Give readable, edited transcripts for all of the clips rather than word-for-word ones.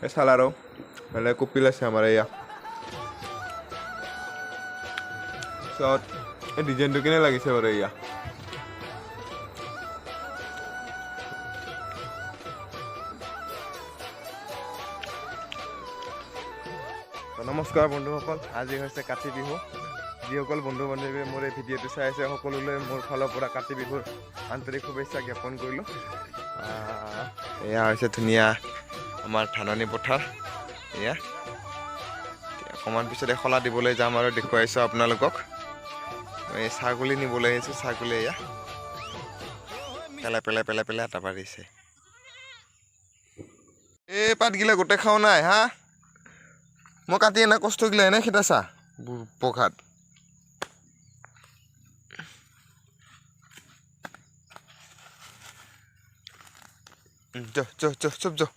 চাল আৰু মানে কপিল আছে আমাৰ এয়া পিছত এই ডিজাইনটো কেনে লাগিছে বাৰু এয়া নমস্কাৰ বন্ধুসকল আজি হৈছে কাতি বিহু যিসকল বন্ধু বান্ধৱীয়ে মোৰ এই ভিডিঅ'টো চাই আছে সকলোলৈ মোৰ ফালৰ পৰা কাতি বিহুৰ আন্তৰিক শুভেচ্ছা জ্ঞাপন কৰিলোঁ এয়া হৈছে ধুনীয়া আমাৰ ধাননি পথাৰ এয়া অকণমান পিছত এখলা দিবলৈ যাম আৰু দেখুৱাইছোঁ আপোনালোকক এই ছাগলী নিবলৈ আহিছোঁ ছাগলী এয়া পেলাই এটা পাৰিছে এই পাতগিলা গোটেই খাওঁ নাই হা মই কাটি এনে কষ্ট গিলা এনে খেদাছা পঘাত চুপ যো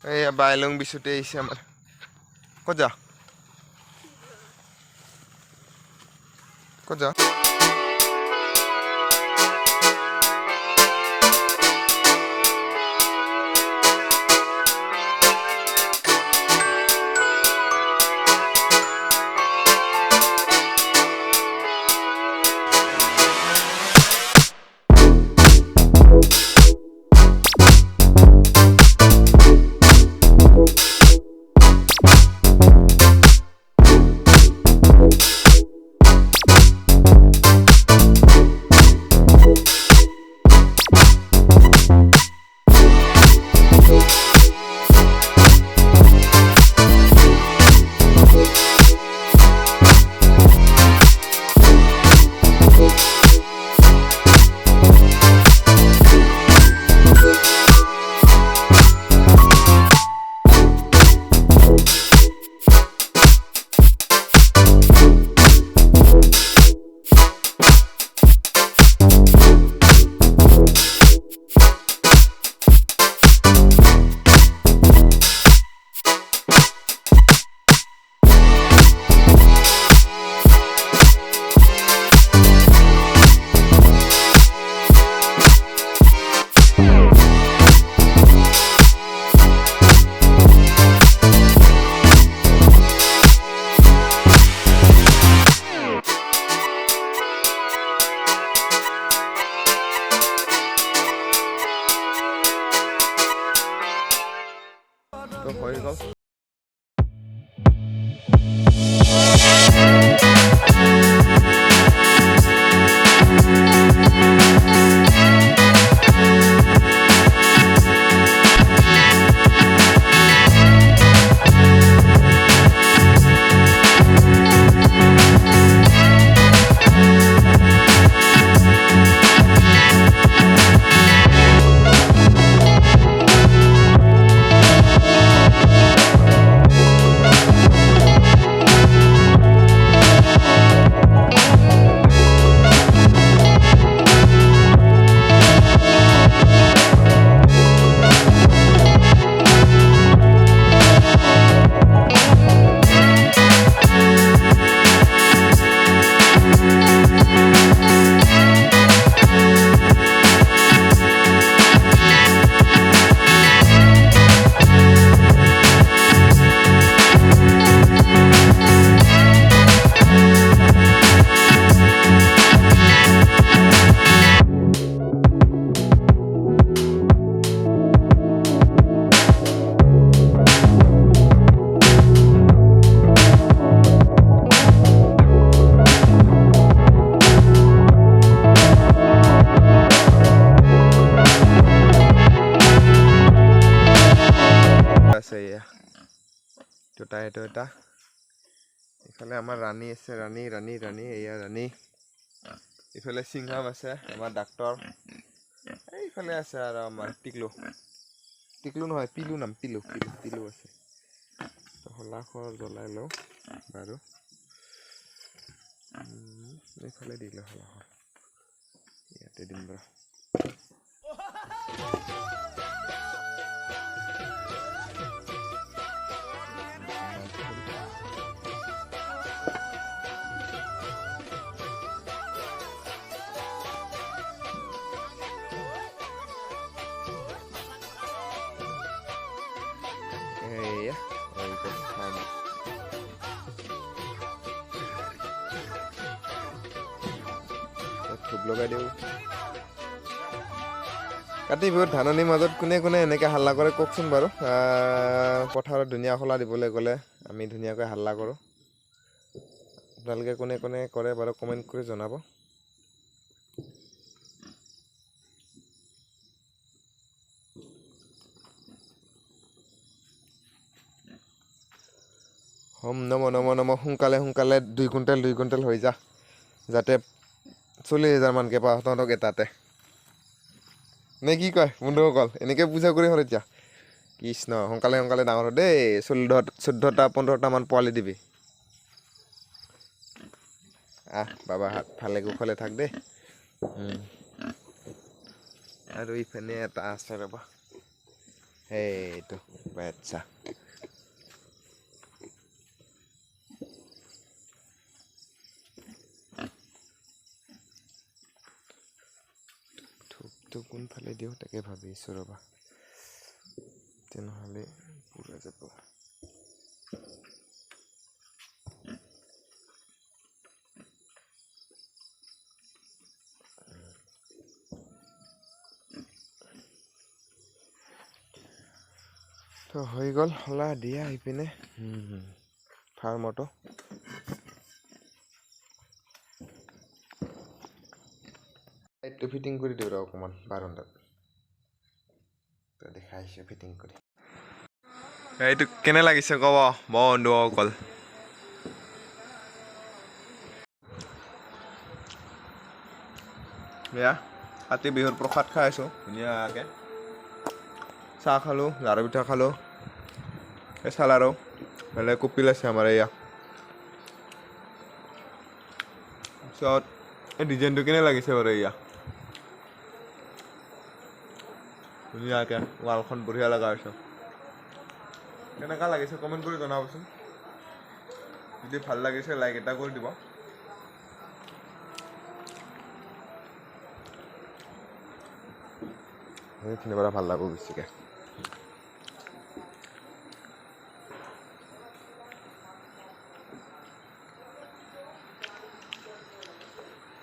এইয়া বাইলং বিচুতে আহিছে আমাৰ ক'ত যা ক'ত যা তো হৈ গ'ল এইটো এটা ইফালে আমাৰ ৰাণী আছে ৰাণী এয়া ৰাণী ইফালে সিংহাম আছে আমাৰ ডাক্তৰ এইফালে আছে আৰু আমাৰ টিকলু নহয় পিলু নাম পিলু আছে হলাখৰ জ্বলাই লওঁ বাৰু এইফালে দিলে হলাখৰ ইয়াতে দিম বাৰু ধূপ লগাই দিওঁ। কাতি বিহুত ধাননিৰ মাজত কোনে কোনে এনেকৈ হাল্লা কৰে কওকচোন বাৰু। পথাৰত ধুনীয়া খোলা দিবলৈ গ'লে আমি ধুনীয়াকৈ হাল্লা কৰোঁ। আপোনালোকে কোনে কোনে কৰে বাৰু কমেণ্ট কৰি জনাব। হোম নম নম নম। সোনকালে সোনকালে 2 কুইণ্টেল হৈ যা, যাতে 40,000 মানকৈ পাওঁ তহঁতক এটাতে। নে কি কয় বন্ধুসকল? এনেকৈ পূজা কৰি হ'ল এতিয়া। কৃষ্ণ, সোনকালে সোনকালে ডাঙৰ হ দেই। 14টা 15টামান পোৱালি দিবি। বাবা হাত ভালে কুশলে থাক দেই। আৰু ইফালে এটা আছে ৰ'বা, সেইটো বাচ্চা। ধূপটো কোনফালে দিওঁ তাকে ভাবি আছোঁ ৰ'বা, তেনেহ'লে পুৰা যাব। তো হৈ গ'ল হলা দিয়া আহি পিনে ফাৰ্মতো। লাইটটো ফিটিং কৰি দিওঁ ৰ অকণমান বাৰান্দাত, দেখাইছোঁ ফিটিং কৰি। এইটো কেনে লাগিছে ক'ব বন্ধুসকল? এয়া কাতি বিহুৰ প্ৰসাদ খাই আছোঁ ধুনীয়াকৈ। চাহ খালোঁ, লাড়ু পিঠা খালোঁ, কেঁচা লাড়ু, বেলেগ কপিল আছে আমাৰ এয়া। তাৰপিছত এই ডিজাইনটো কেনে লাগিছে বাৰু? এয়া ধুনীয়াকৈ ৱালখন বঢ়িয়া লগা হৈছে। কেনেকুৱা লাগিছে কমেণ্ট কৰি জনাবচোন। যদি ভাল লাগিছে লাইক এটা কৰি দিব। এইখিনি বাৰু ভাল লাগব বেছিকৈ।